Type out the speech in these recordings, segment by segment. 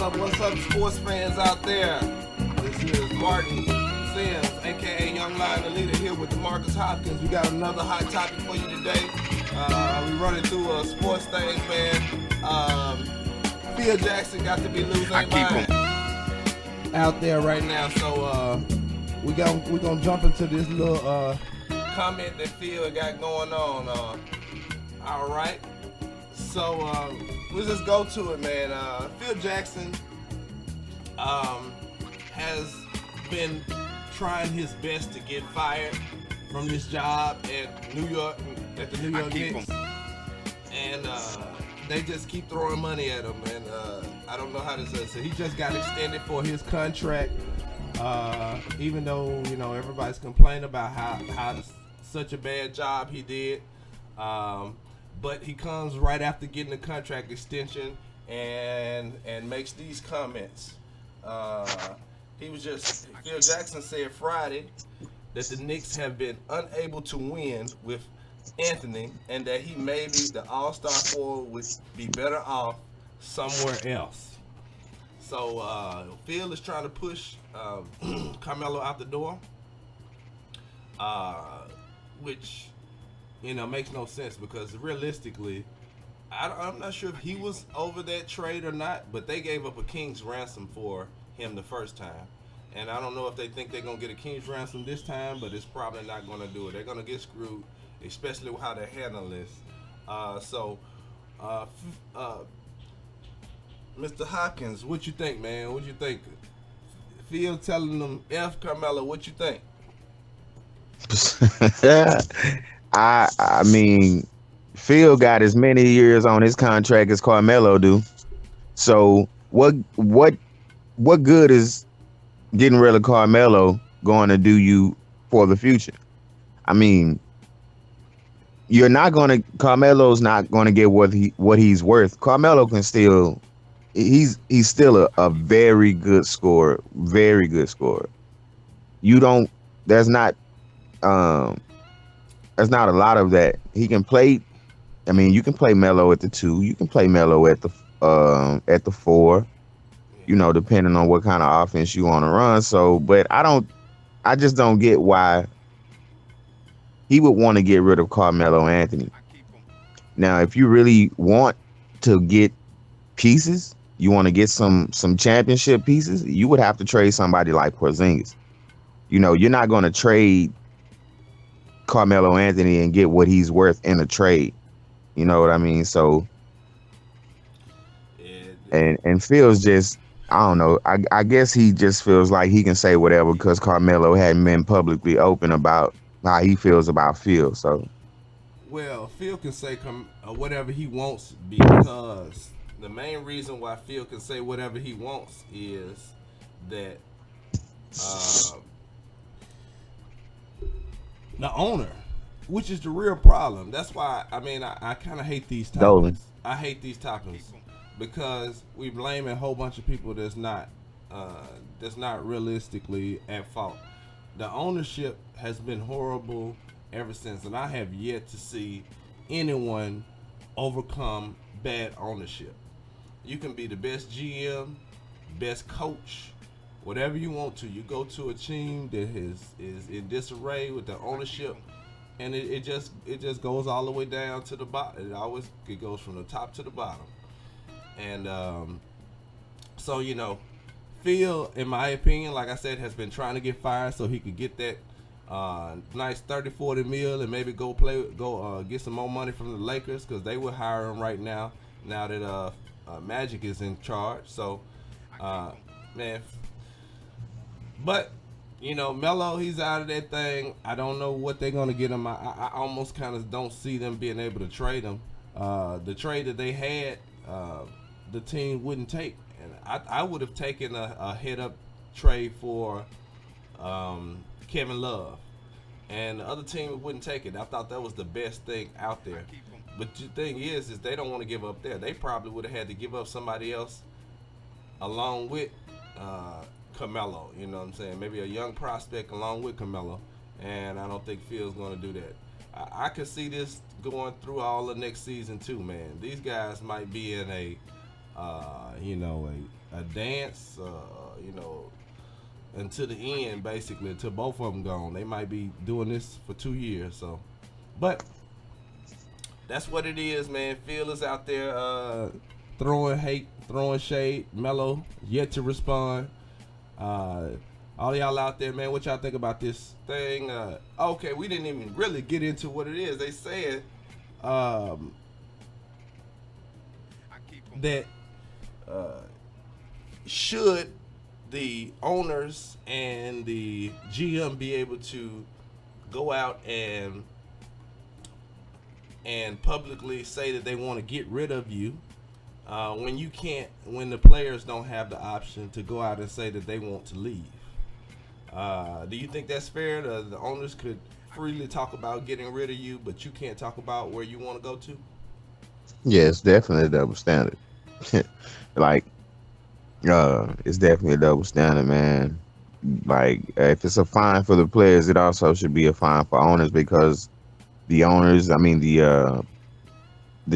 What's up, sports fans out there? This is Martin Sims, aka Young Lion the Leader, here with DeMarcus Hopkins. We got another hot topic for you today. We running through sports things, man. Phil Jackson got to be losing his mind out there right now, so we gonna jump into this little comment that Phil got going on. All right. So we'll just go to it, man. Phil Jackson has been trying his best to get fired from this job at New York, at the New York Knicks, and they just keep throwing money at him. And I don't know how to say it. So he just got extended for his contract, even though everybody's complaining about how such a bad job he did. But he comes right after getting the contract extension and makes these comments. Phil Jackson said Friday that the Knicks have been unable to win with Anthony and that he maybe the All-Star forward would be better off somewhere else. So Phil is trying to push Carmelo out the door, which makes no sense because realistically, I'm not sure if he was over that trade or not, but they gave up a king's ransom for him the first time. And I don't know if they think they're going to get a king's ransom this time, but it's probably not going to do it. They're going to get screwed, especially with how they handle this. Mr. Hopkins, what you think, man? What you think? Phil telling them F Carmelo, what you think? I mean, Phil got as many years on his contract as Carmelo do. So what good is getting rid of Carmelo going to do you for the future? I mean, Carmelo's not gonna get what he's worth. Carmelo can still he's still a very good scorer, very good scorer. You don't there's not there's not a lot of that. He can play. I mean, you can play Melo at the 2. You can play Melo at the 4. Depending on what kind of offense you want to run. So, but I just don't get why he would want to get rid of Carmelo Anthony. Now, if you really want to get pieces, you want to get some championship pieces, you would have to trade somebody like Porzingis. You're not going to trade Carmelo Anthony and get what he's worth in a trade. You know what I mean? So, and Phil's just, I don't know. I guess he just feels like he can say whatever because Carmelo hadn't been publicly open about how he feels about Phil. So, well, Phil can say whatever he wants because the main reason why Phil can say whatever he wants is that the owner, which is the real problem. That's why I kind of hate these topics. Dolan. I hate these topics because we blame a whole bunch of people that's not realistically at fault. The ownership has been horrible ever since, and I have yet to see anyone overcome bad ownership. You can be the best GM, best coach, whatever you want to. You go to a team that is in disarray with the ownership, and it just goes all the way down to the bottom. It goes from the top to the bottom. And so Phil, in my opinion, like I said, has been trying to get fired so he could get that nice 30-40 mil and maybe go get some more money from the Lakers because they would hire him right now that Magic is in charge. So man. But Melo, he's out of that thing. I don't know what they're gonna get him. I almost kind of don't see them being able to trade him. The trade that they had, the team wouldn't take, and I would have taken a head-up trade for Kevin Love, and the other team wouldn't take it. I thought that was the best thing out there. But the thing is they don't want to give up there. They probably would have had to give up somebody else along with Carmelo, you know what I'm saying? Maybe a young prospect along with Carmelo, and I don't think Phil's going to do that. I could see this going through all the next season too, man. These guys might be in a a dance, until the end, basically, until both of them gone. They might be doing this for 2 years. So, but that's what it is, man. Phil is out there throwing hate, throwing shade. Melo yet to respond. Uh, all y'all out there, man, what y'all think about this thing? Okay, we didn't even really get into what it is. They said um, that uh, should the owners and the GM be able to go out and publicly say that they want to get rid of you when you can't, when the players don't have the option to go out and say that they want to leave. Do you think that's fair? The owners could freely talk about getting rid of you, but you can't talk about where you want to go to? Yeah, it's definitely a double standard. Like, it's definitely a double standard, man. Like, if it's a fine for the players, it also should be a fine for owners because the owners, I mean the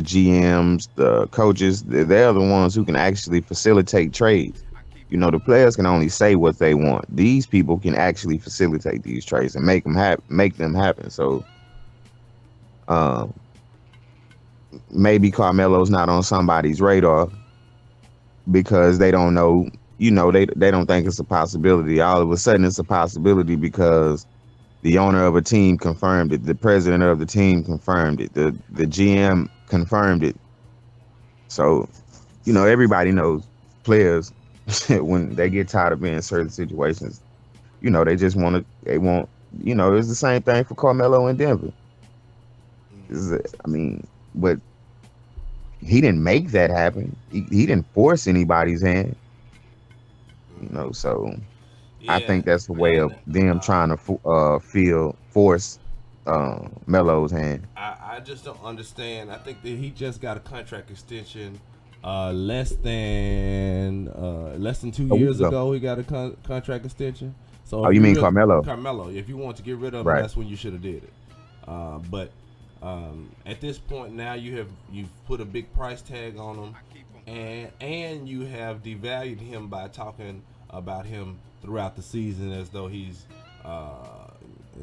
GMs, the coaches, they're the ones who can actually facilitate trades. The players can only say what they want. These people can actually facilitate these trades and make them happen. So, um, maybe Carmelo's not on somebody's radar because they don't know. They don't think it's a possibility. All of a sudden, it's a possibility because the owner of a team confirmed it. The president of the team confirmed it. The GM confirmed it. So, everybody knows players when they get tired of being in certain situations. They just want to. They want. It's the same thing for Carmelo in Denver. I mean, but he didn't make that happen. He didn't force anybody's hand. So I Yeah, think that's the way of and them trying to force Melo's hand. I just don't understand. I think that he just got a contract extension less than two A week years ago. ago. He got a contract extension. So Oh, if you you mean really Carmelo? Carmelo, if you want to get rid of him, Right. that's when you should have did it. But at this point now, you've put a big price tag on him, and you have devalued him by talking about him throughout the season as though he's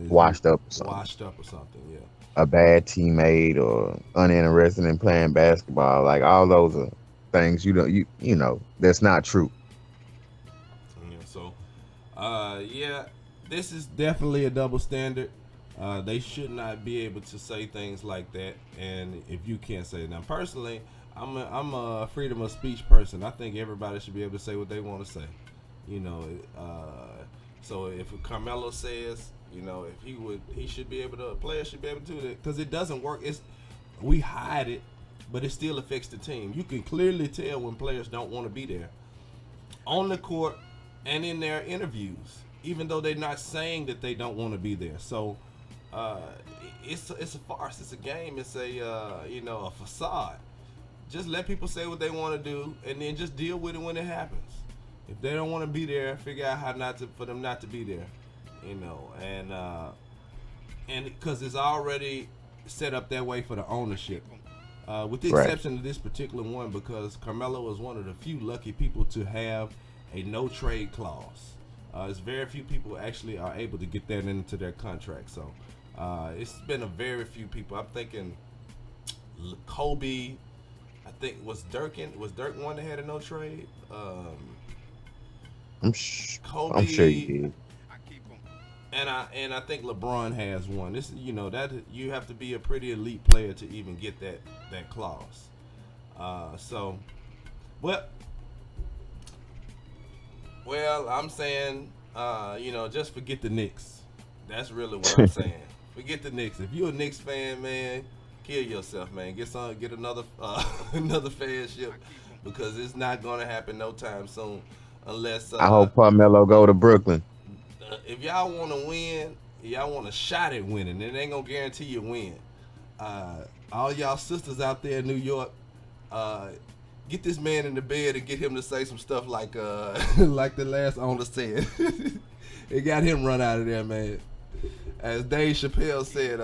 Washed up or something. washed up or something. Yeah. A bad teammate or uninterested in playing basketball. Like all those are things that's not true. Yeah, so, yeah, this is definitely a double standard. They should not be able to say things like that, and if you can't say it. Now, personally, I'm a freedom of speech person. I think everybody should be able to say what they want to say. You know, so if Carmelo says, if he should be able to, players should be able to do that because it doesn't work. We hide it, but it still affects the team. You can clearly tell when players don't want to be there on the court and in their interviews, even though they're not saying that they don't want to be there. So uh, it's a farce. It's a game. It's a facade. Just let people say what they want to do, and then just deal with it when it happens. If they don't want to be there, figure out how for them not to be there. And because it's already set up that way for the ownership. With the Right. exception of this particular one, because Carmelo is one of the few lucky people to have a no trade clause. It's very few people actually are able to get that into their contract. So it's been a very few people. I'm thinking Kobe. I think was Dirk one that had a no trade. I'm sure you Kobe did. and I think LeBron has one. This that you have to be a pretty elite player to even get that clause. So, well, I'm saying, just forget the Knicks. That's really what I'm saying. Forget the Knicks. If you're a Knicks fan, man, kill yourself, man. Get another another fanship because it's not gonna happen no time soon, unless I hope Carmelo go to Brooklyn. if y'all want to win, y'all want a shot at winning. It ain't gonna guarantee you win. All y'all sisters out there in New York, uh, get this man in the bed and get him to say some stuff like like the last owner said. It got him run out of there, man. As Dave Chappelle said,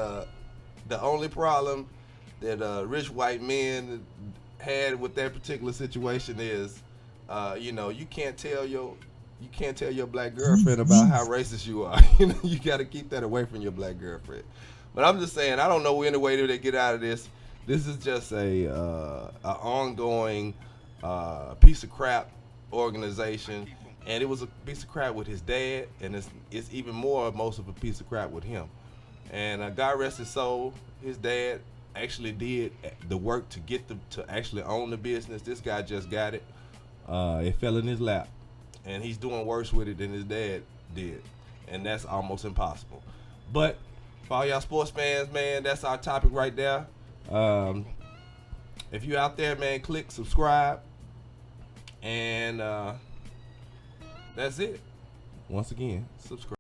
the only problem that rich white men had with that particular situation is You can't tell your black girlfriend about how racist you are. You got to keep that away from your black girlfriend. But I'm just saying, I don't know any way to get out of this. This is just a ongoing piece of crap organization, and it was a piece of crap with his dad, and it's even more most of a piece of crap with him. And God rest his soul, his dad actually did the work to get to actually own the business. This guy just got it. It fell in his lap, and he's doing worse with it than his dad did, and that's almost impossible. But for all y'all sports fans, man, that's our topic right there. If you out there, man, click subscribe, and that's it. Once again, subscribe.